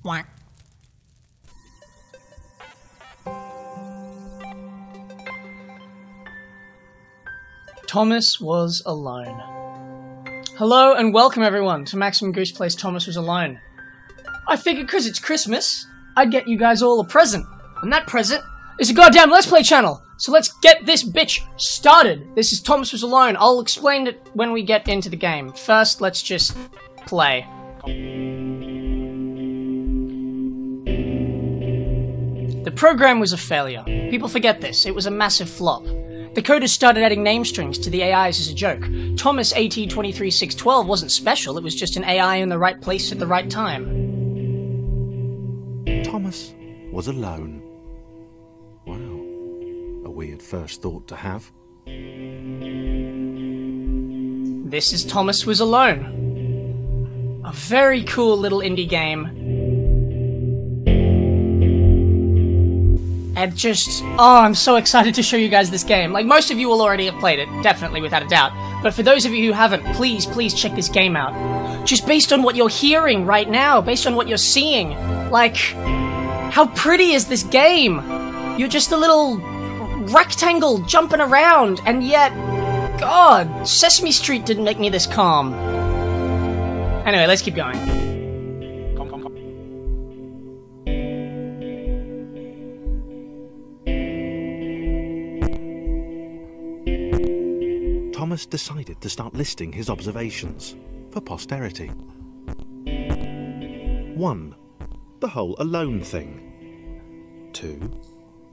Quack. Thomas was alone. Hello and welcome everyone to Maximum Goose Plays Thomas Was Alone. I figured because it's Christmas, I'd get you guys all a present. And that present is a goddamn Let's Play channel. So let's get this bitch started. This is Thomas Was Alone. I'll explain it when we get into the game. First, let's just play. The program was a failure. People forget this. It was a massive flop. The coders started adding name strings to the AIs as a joke. Thomas AT23612 wasn't special, it was just an AI in the right place at the right time. Thomas was alone. Wow. A weird first thought to have. This is Thomas Was Alone. A very cool little indie game. And just, I'm so excited to show you guys this game. Like, most of you will already have played it, definitely, without a doubt. But for those of you who haven't, please check this game out. Just based on what you're hearing right now, based on what you're seeing. Like, how pretty is this game? You're just a little rectangle jumping around, and yet, God, Sesame Street didn't make me this calm. Anyway, let's keep going. Thomas decided to start listing his observations for posterity. 1. The whole alone thing. 2.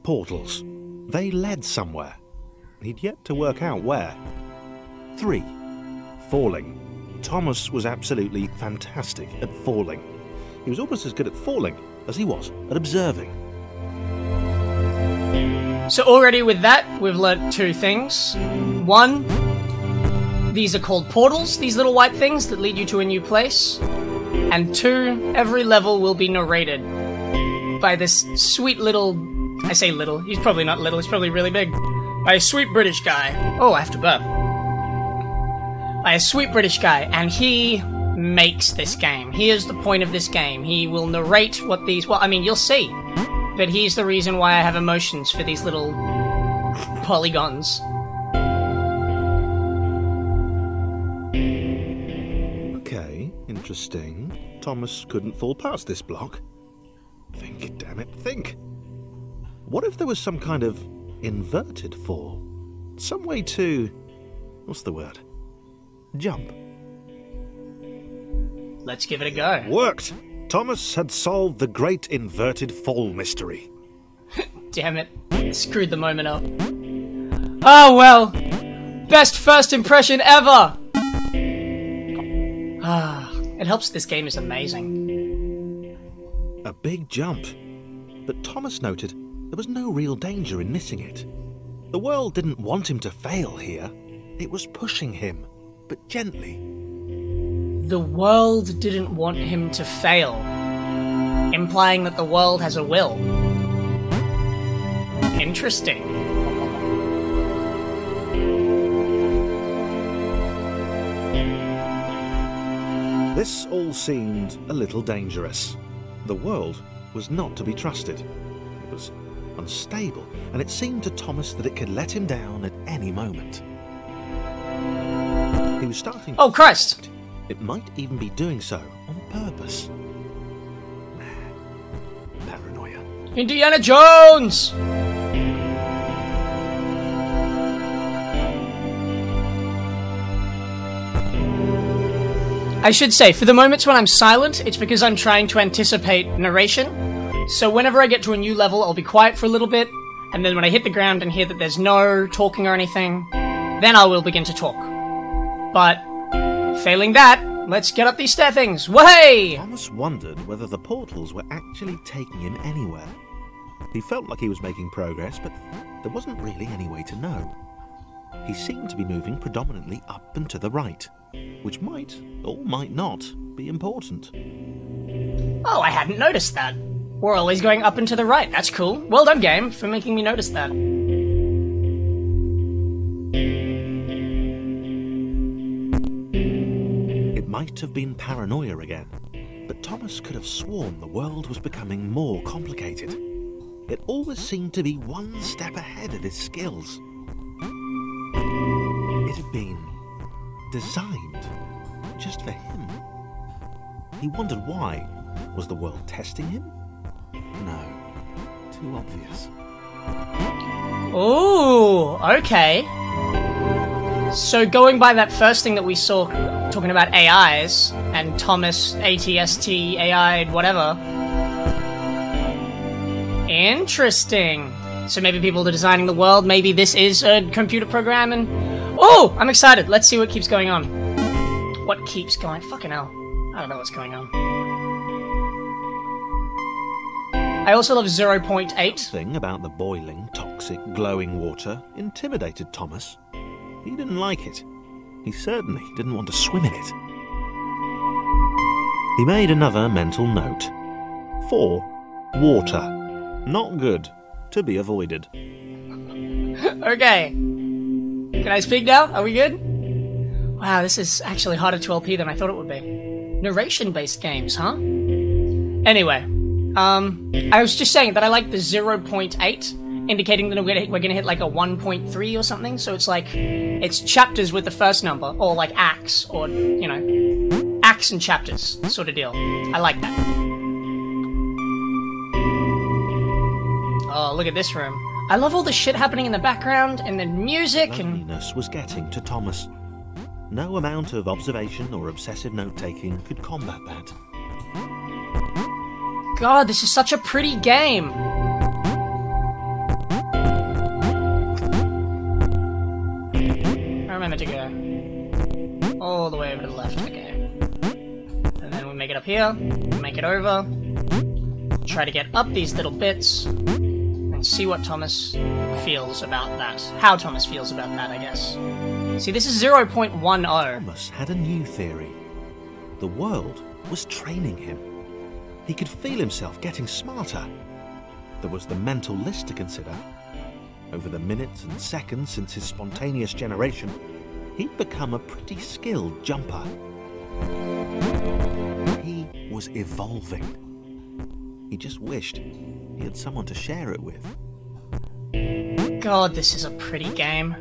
Portals. They led somewhere. He'd yet to work out where. 3. Falling. Thomas was absolutely fantastic at falling. He was almost as good at falling as he was at observing. So already with that, we've learnt 2 things. 1, these are called portals, these little white things that lead you to a new place. And 2, every level will be narrated by this sweet little... I say little, he's probably not little, he's probably really big. By a sweet British guy. Oh, I have to burp. By a sweet British guy, and he makes this game. He is the point of this game. He will narrate what these... Well, I mean, you'll see. But he's the reason why I have emotions for these little polygons. Okay, interesting. Thomas couldn't fall past this block. Think, damn it, think. What if there was some kind of inverted fall? Some way to... what's the word? Jump. Let's give it a go. Worked! Thomas had solved the great inverted fall mystery. Damn it. Screwed the moment up. Oh well! Best first impression ever! It helps this game is amazing. A big jump. But Thomas noted there was no real danger in missing it. The world didn't want him to fail here. It was pushing him, but gently. The world didn't want him to fail, implying that the world has a will. Interesting. This all seemed a little dangerous. The world was not to be trusted. It was unstable, and it seemed to Thomas that it could let him down at any moment. He was starting... Oh, Christ! It might even be doing so on purpose. Paranoia. Indiana Jones! I should say, for the moments when I'm silent, it's because I'm trying to anticipate narration. So whenever I get to a new level, I'll be quiet for a little bit, and then when I hit the ground and hear that there's no talking or anything, then I will begin to talk. But, failing that, let's get up these stair things. Way! Thomas wondered whether the portals were actually taking him anywhere. He felt like he was making progress, but there wasn't really any way to know. He seemed to be moving predominantly up and to the right, which might, or might not, be important. Oh, I hadn't noticed that. We're always going up and to the right. That's cool. Well done, game, for making me notice that. It might have been paranoia again. But Thomas could have sworn the world was becoming more complicated. It always seemed to be one step ahead of his skills. It had been designed just for him. He wondered why. Was the world testing him? No. Too obvious. Ooh, okay. So going by that first thing that we saw, talking about AIs, and Thomas, ATST, AI, whatever. Interesting. So maybe people are designing the world, maybe this is a computer program, and... Oh! I'm excited! Let's see what keeps going on. What keeps going? Fucking hell. I don't know what's going on. I also love 0.8. Something about the boiling, toxic, glowing water intimidated Thomas. He didn't like it. He certainly didn't want to swim in it. He made another mental note. 4. Water. Not good. To be avoided. Okay. Can I speak now? Are we good? Wow, this is actually harder to LP than I thought it would be. Narration-based games, huh? Anyway, I was just saying that I like the 0.8, indicating that we're gonna hit like a 1.3 or something, so it's like, it's chapters with the first number, or like acts, or, you know, acts and chapters sort of deal. I like that. Oh, look at this room. I love all the shit happening in the background, and the music, and... Loneliness was getting to Thomas. No amount of observation or obsessive note-taking could combat that. God, this is such a pretty game! I remember to go all the way over to the left, okay. And then we make it up here, make it over, try to get up these little bits, and see what Thomas feels about that. How Thomas feels about that, I guess. See, this is 0.10. Thomas had a new theory. The world was training him. He could feel himself getting smarter. There was the mental list to consider. Over the minutes and seconds since his spontaneous generation, he'd become a pretty skilled jumper. He was evolving. He just wished he had someone to share it with. God, this is a pretty game.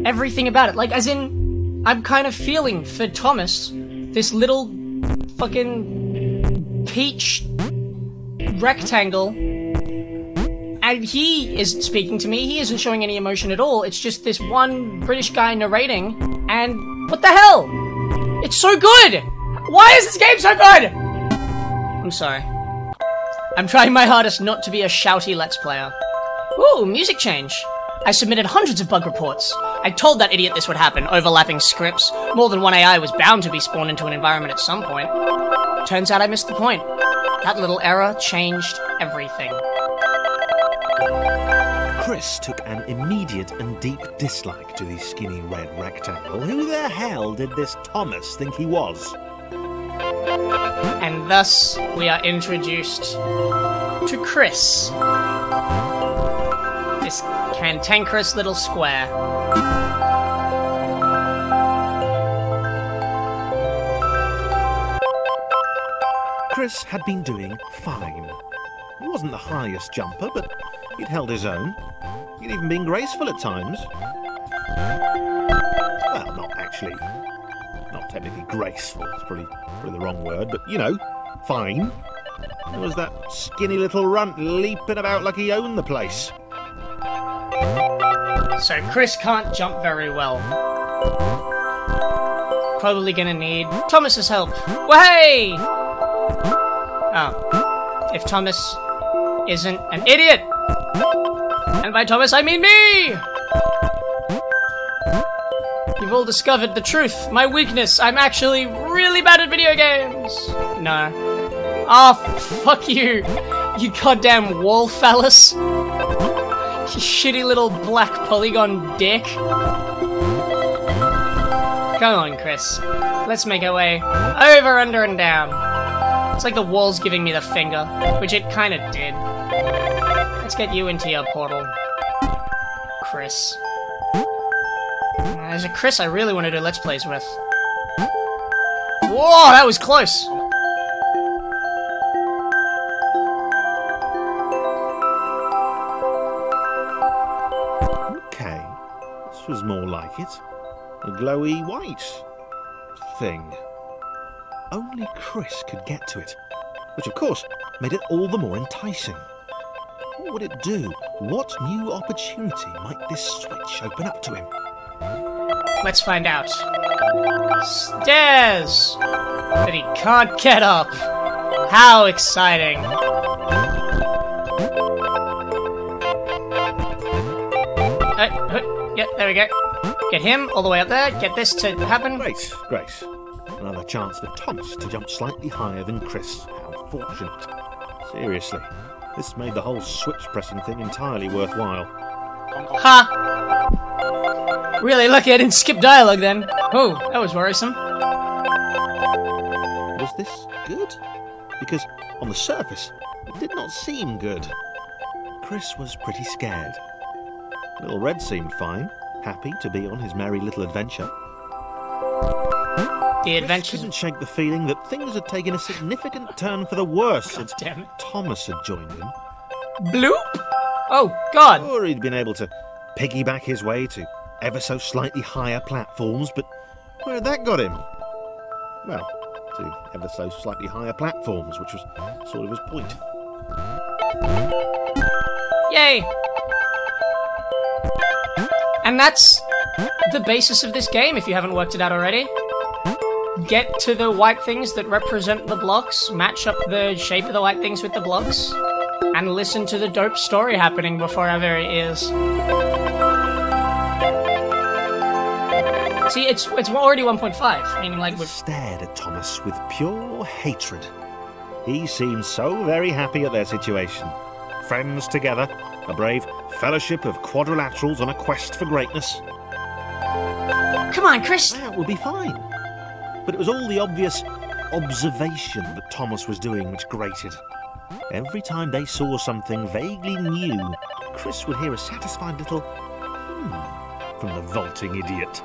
Everything about it, like, as in, I'm kind of feeling for Thomas, this little fucking peach rectangle, and he isn't speaking to me, he isn't showing any emotion at all, it's just this one British guy narrating, and what the hell? It's so good! Why is this game so good? I'm sorry. I'm trying my hardest not to be a shouty Let's Player. Ooh, music change. I submitted hundreds of bug reports. I told that idiot this would happen, overlapping scripts. More than one AI was bound to be spawned into an environment at some point. Turns out I missed the point. That little error changed everything. Chris took an immediate and deep dislike to the skinny red rectangle. Who the hell did this Thomas think he was? And thus, we are introduced to Chris. This cantankerous little square. Chris had been doing fine. He wasn't the highest jumper, but he'd held his own. He'd even been graceful at times. Well, not actually. Not technically graceful, it's probably the wrong word, but, you know, fine. There was that skinny little runt leaping about like he owned the place. So Chris can't jump very well. Probably gonna need Thomas's help. Way! Oh. If Thomas isn't an idiot! And by Thomas, I mean me! You've all discovered the truth, my weakness. I'm actually really bad at video games. No. Oh, fuck you. You goddamn wall phallus. You shitty little black polygon dick. Come on, Chris. Let's make our way over, under, and down. It's like the wall's giving me the finger, which it kinda did. Let's get you into your portal, Chris. There's a Chris I really want to do Let's Plays with. Whoa, that was close! like it. A glowy white thing. Only Chris could get to it, which of course made it all the more enticing. What would it do? What new opportunity might this switch open up to him? Let's find out. Stairs! That he can't get up. How exciting. Yeah, there we go. Get him all the way up there. Get this to happen. Great. Another chance for Thomas to jump slightly higher than Chris. How fortunate. Seriously, this made the whole switch pressing thing entirely worthwhile. Ha! Really lucky I didn't skip dialogue then. Oh, that was worrisome. Was this good? Because on the surface, it did not seem good. Chris was pretty scared. Little Red seemed fine, happy to be on his merry little adventure. The adventure Chris couldn't shake the feeling that things had taken a significant turn for the worse since Thomas had joined him. Bloop? Oh, God. Or he'd been able to piggyback his way to ever so slightly higher platforms, but where had that got him? Well, to ever so slightly higher platforms, which was sort of his point. Yay! And that's the basis of this game, if you haven't worked it out already. Get to the white things that represent the blocks, match up the shape of the white things with the blocks, and listen to the dope story happening before our very ears. See, it's already 1.5, meaning like we've stared at Thomas with pure hatred. He seemed so very happy at their situation. Friends together, a brave fellowship of quadrilaterals on a quest for greatness. Come on, Chris! That would be fine. But it was all the obvious observation that Thomas was doing which grated. Every time they saw something vaguely new, Chris would hear a satisfied little from the vaulting idiot.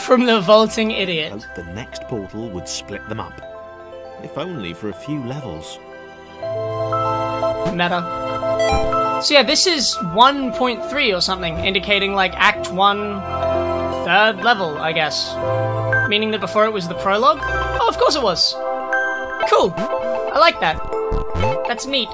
From the vaulting idiot. Hoped the next portal would split them up. If only for a few levels. Meta. So yeah, this is 1.3 or something, indicating like Act 1, third level, I guess. Meaning that before it was the prologue? Oh, of course it was! Cool! I like that. That's neat.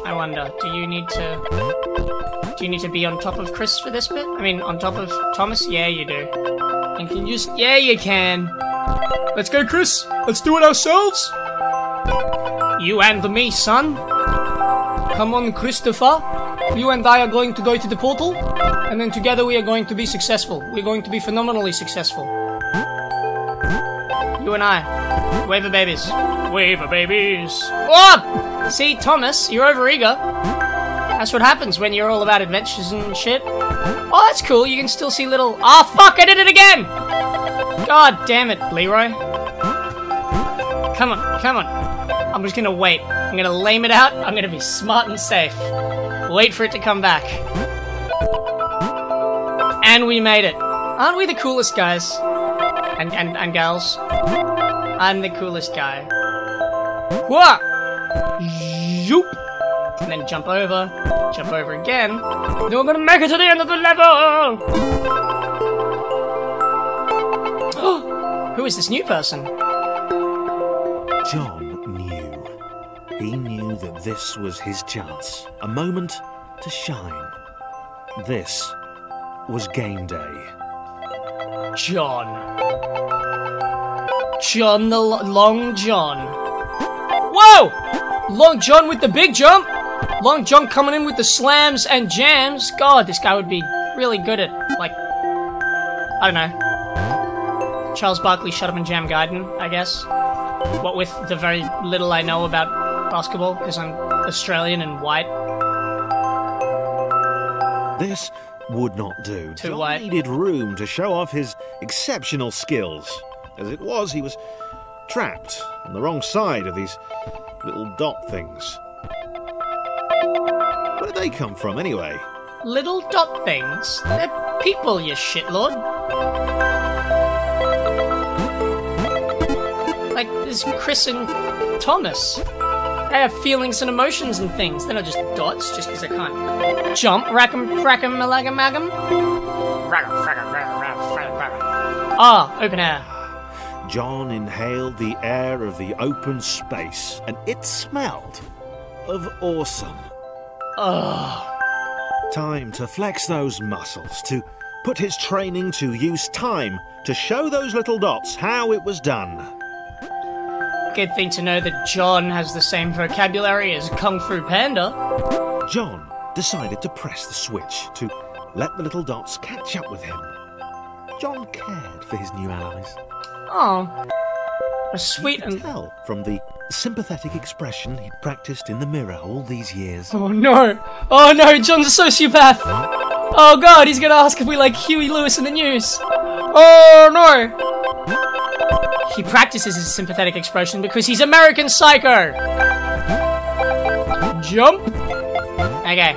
I wonder, do you need to be on top of Chris for this bit? I mean, on top of Thomas? Yeah, you do. And can you yeah, you can! Let's go, Chris! Let's do it ourselves! You and me, son! Come on, Christopher! You and I are going to go to the portal, and then together we are going to be successful. We're going to be phenomenally successful. You and I. Wave babies. Wave babies. Oh! See, Thomas, you're overeager. That's what happens when you're all about adventures and shit. Oh, that's cool. You can still see little... Oh, fuck! I did it again! God damn it, Leroy. Come on, come on. I'm just gonna wait. I'm gonna lame it out. I'm gonna be smart and safe. Wait for it to come back. And we made it. Aren't we the coolest guys? And gals? I'm the coolest guy. Whoa! Zoop! And then jump over again. Then we're gonna make it to the end of the level! Who is this new person? John knew. He knew that this was his chance. A moment to shine. This was game day. John. John the Long John. Whoa! Long John with the big jump! Long John coming in with the slams and jams. God, this guy would be really good at, like, I don't know. Charles Barkley Shut Up and Jam Gaiden, I guess. What with the very little I know about basketball, because I'm Australian and white. This would not do. Too John white. Needed room to show off his exceptional skills. As it was, he was trapped on the wrong side of these little dot things. Where did they come from, anyway? Little dot things? They're people, you shitlord. Like, there's Chris and Thomas. They have feelings and emotions and things. They're not just dots, just because I can't jump. Rack'em, frack'em, malag'em, mag'em. Ah, open air. John inhaled the air of the open space, and it smelled of awesome. Ugh. Time to flex those muscles, to put his training to use, time to show those little dots how it was done. Good thing to know that John has the same vocabulary as Kung Fu Panda. John decided to press the switch to let the little dots catch up with him. John cared for his new allies. Oh, a sweet and... Tell from the sympathetic expression he'd practiced in the mirror all these years. Oh no! Oh no, John's a sociopath! Oh god, he's gonna ask if we like Huey Lewis in the news! Oh no! He practices his sympathetic expression because he's American Psycho! Jump! Okay.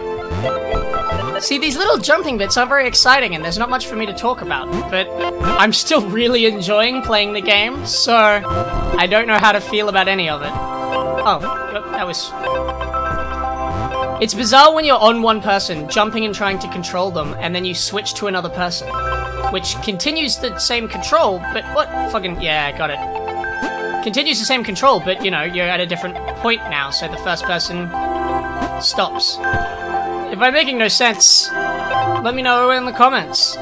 See, these little jumping bits aren't very exciting and there's not much for me to talk about, but I'm still really enjoying playing the game, so I don't know how to feel about any of it. Oh, that was... It's bizarre when you're on one person, jumping and trying to control them, and then you switch to another person, which continues the same control, but what? Fucking... yeah, got it. Continues the same control, but, you know, you're at a different point now, so the first person stops. If I'm making no sense, let me know in the comments.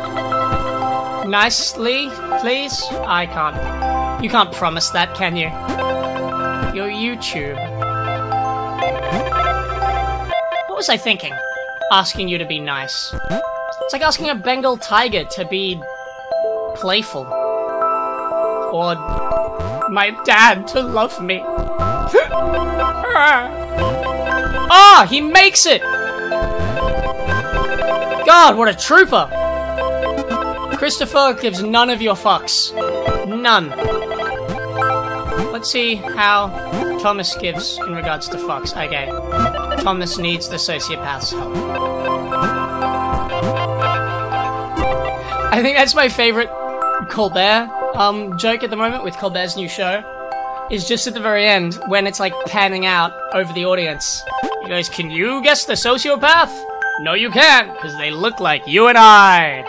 Nicely, please? I can't. You can't promise that, can you? Your YouTube. What was I thinking? Asking you to be nice. It's like asking a Bengal tiger to be playful. Or my dad to love me. Ah, he makes it! God, what a trooper! Christopher gives none of your fucks. None. Let's see how Thomas gives in regards to fucks. Okay. Thomas needs the sociopath's help. I think that's my favorite Colbert joke at the moment with Colbert's new show. Is just at the very end, when it's like panning out over the audience. He goes, "Can you guess the sociopath?" "No, you can't, because they look like you and I."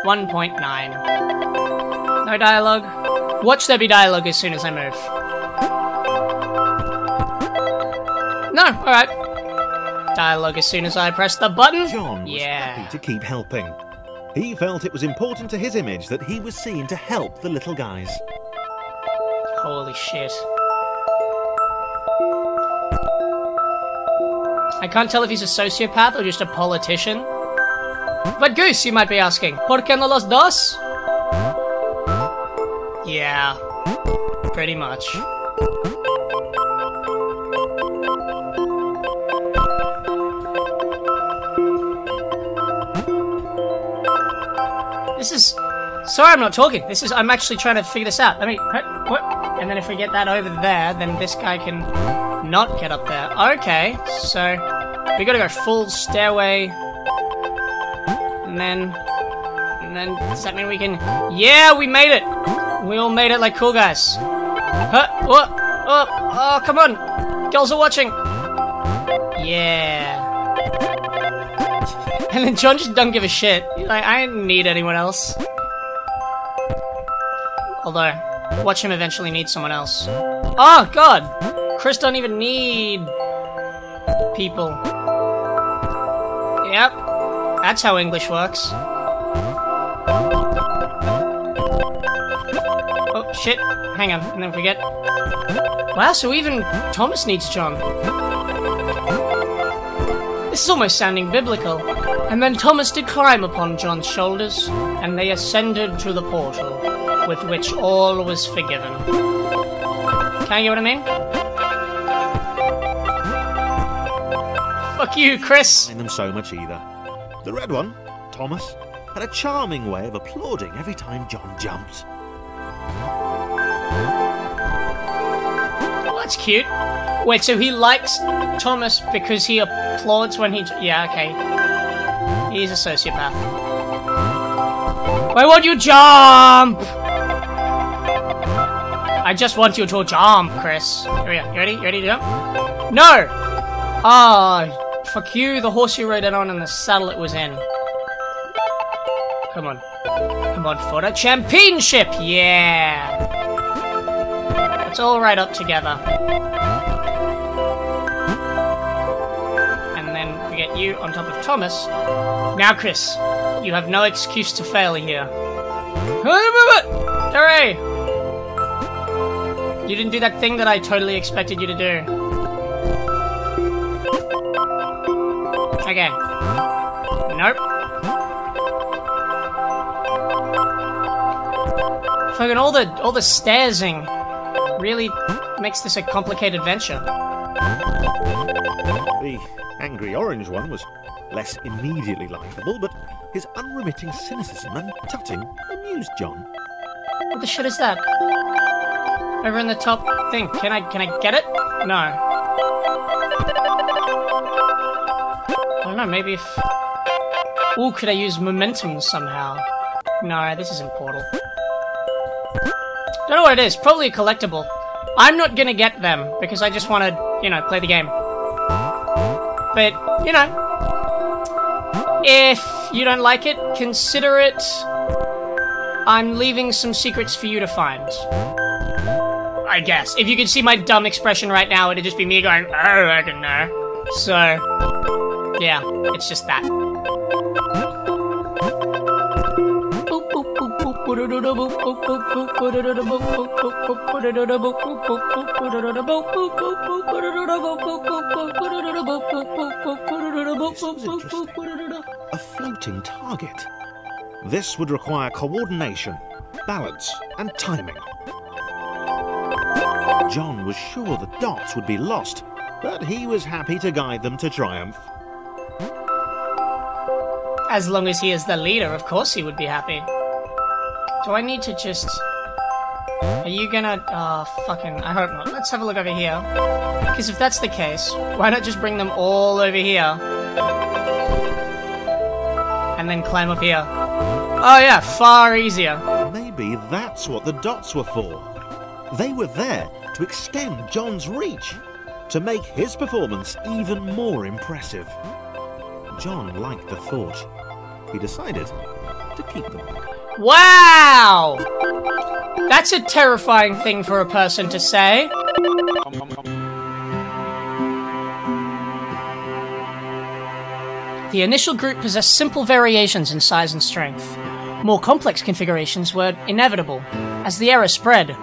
1.9. No dialogue. Watch there be dialogue as soon as I move. No, alright. Dialogue as soon as I press the button. John was happy to keep helping. He felt it was important to his image that he was seen to help the little guys. Holy shit. I can't tell if he's a sociopath or just a politician. But Goose, you might be asking, ¿por qué no los dos? Yeah, pretty much. This is... Sorry I'm not talking. I'm actually trying to figure this out. Let me... What? And then if we get that over there, then this guy can not get up there. Okay, so... we gotta go full stairway. And then... does that mean we can... Yeah, we made it! We all made it like cool guys. Huh? What? Oh, come on! Girls are watching! Yeah. And then John just don't give a shit. He's like, I didn't need anyone else. Although, watch him eventually need someone else. Oh, God! Chris don't even need... people. Yep. That's how English works. Oh, shit. Hang on, and then forget. Wow, so even Thomas needs John. This is almost sounding biblical. And then Thomas did climb upon John's shoulders, and they ascended to the portal, with which all was forgiven. Can you get what I mean? Fuck you, Chris! I don't mind them so much either. The red one, Thomas, had a charming way of applauding every time John jumped. Well, that's cute. Wait, so he likes Thomas because he applauds when he... yeah, okay. He's a sociopath. Why won't you jump? I just want you to jump, Chris. Here we go. You ready? You ready to jump? No! Ah, fuck you. The horse you rode it on and the saddle it was in. Come on. Come on, for the championship! Yeah! Let's all ride up together. And then we get you on top of Thomas. Now, Chris, you have no excuse to fail here. Hooray! You didn't do that thing that I totally expected you to do. Okay. Nope. Fucking all the stairsing really makes this a complicated venture. The angry orange one was less immediately likable, but his unremitting cynicism and tutting amused John. What the shit is that? Over in the top thing. Can I get it? No. I don't know, maybe if... Ooh, could I use momentum somehow? No, this isn't Portal. Don't know what it is. Probably a collectible. I'm not gonna get them, because I just want to, you know, play the game. But, you know, if you don't like it, consider it... I'm leaving some secrets for you to find. I guess. If you could see my dumb expression right now, it'd just be me going, oh, I don't know. So, yeah, it's just that. This was interesting. A floating target. This would require coordination, balance, and timing. John was sure the dots would be lost, but he was happy to guide them to triumph. As long as he is the leader, of course he would be happy. Do I need to just... Are you gonna... Oh, fucking... I hope not. Let's have a look over here. Because if that's the case, why not just bring them all over here? And then climb up here. Oh yeah, far easier. Maybe that's what the dots were for. They were there to extend John's reach, to make his performance even more impressive. John liked the thought. He decided to keep them. Wow! That's a terrifying thing for a person to say. The initial group possessed simple variations in size and strength. More complex configurations were inevitable. As the era spread,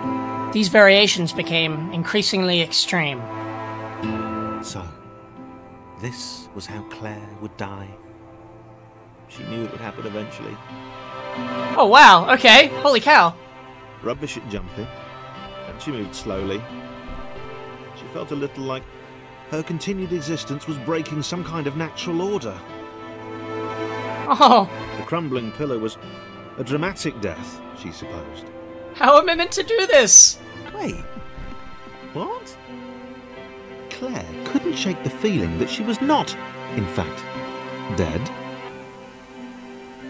these variations became increasingly extreme. So, this was how Claire would die. She knew it would happen eventually. Oh wow, okay, holy cow. Rubbish at jumping, and she moved slowly. She felt a little like her continued existence was breaking some kind of natural order. Oh. The crumbling pillar was a dramatic death, she supposed. How am I meant to do this? Wait, what? Claire couldn't shake the feeling that she was not, in fact, dead.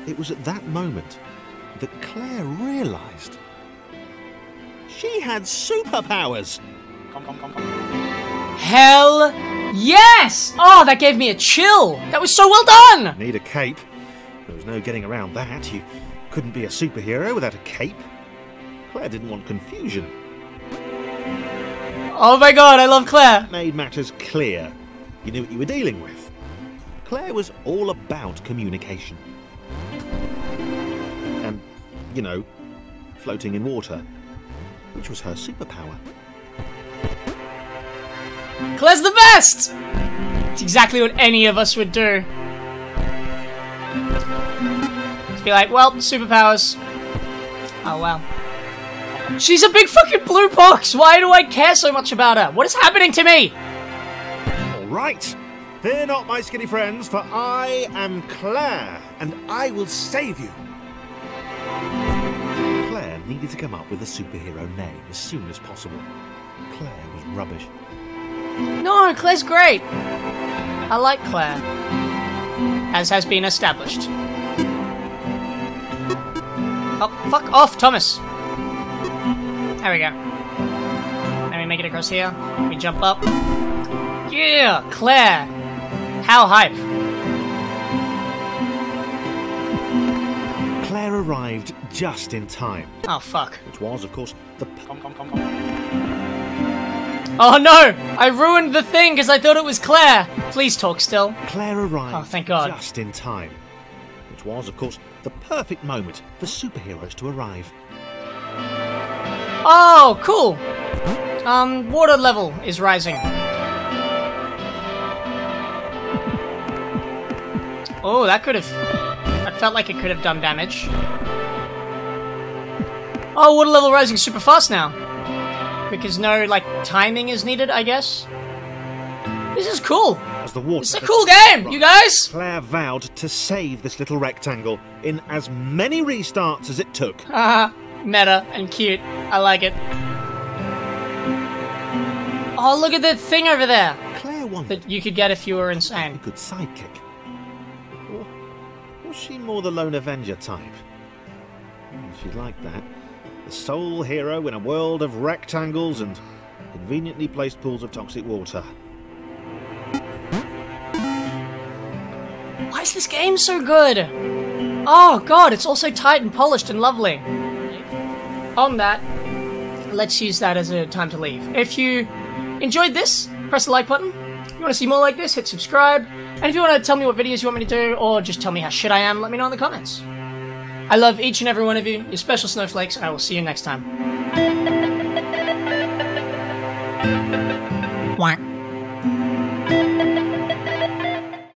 It was at that moment that Claire realised she had superpowers. Hell yes! Oh, that gave me a chill. That was so well done. Need a cape. There was no getting around that. You couldn't be a superhero without a cape. Claire didn't want confusion. Oh my god, I love Claire. Made matters clear. You knew what you were dealing with. Claire was all about communication. And, you know, floating in water, which was her superpower. Claire's the best! It's exactly what any of us would do. Just be like, well, superpowers. Oh, wow. She's a big fucking blue box! Why do I care so much about her? What is happening to me? All right. Fear not, my skinny friends, for I am Claire, and I will save you. Claire needed to come up with a superhero name as soon as possible. Claire was rubbish. No, Claire's great. I like Claire. As has been established. Oh, fuck off, Thomas. There we go. get across here. We jump up. Yeah, Claire. How hype. Claire arrived just in time. Oh, fuck. Which was, of course, the... Oh, no! I ruined the thing because I thought it was Claire. Please talk still. Claire arrived oh, thank God. just in time. Which was, of course, the perfect moment for superheroes to arrive. Oh, cool. Water level is rising. Oh, that could have... That felt like it could have done damage. Oh, water level rising super fast now. Because no, like, timing is needed, I guess. This is cool. As the water It's a cool game, you guys! Claire vowed to save this little rectangle in as many restarts as it took. Haha, meta and cute. I like it. Oh, look at that thing over there. Claire wanted That you could get if you were a insane. good sidekick. Or was she more the lone Avenger type? She liked that. The sole hero in a world of rectangles and conveniently placed pools of toxic water. Why is this game so good? Oh god, it's all so tight and polished and lovely. On that, let's use that as a time to leave. If you enjoyed this, press the like button. If you want to see more like this, hit subscribe. And if you want to tell me what videos you want me to do, or just tell me how shit I am, let me know in the comments. I love each and every one of you. You're special snowflakes. I will see you next time. Whack.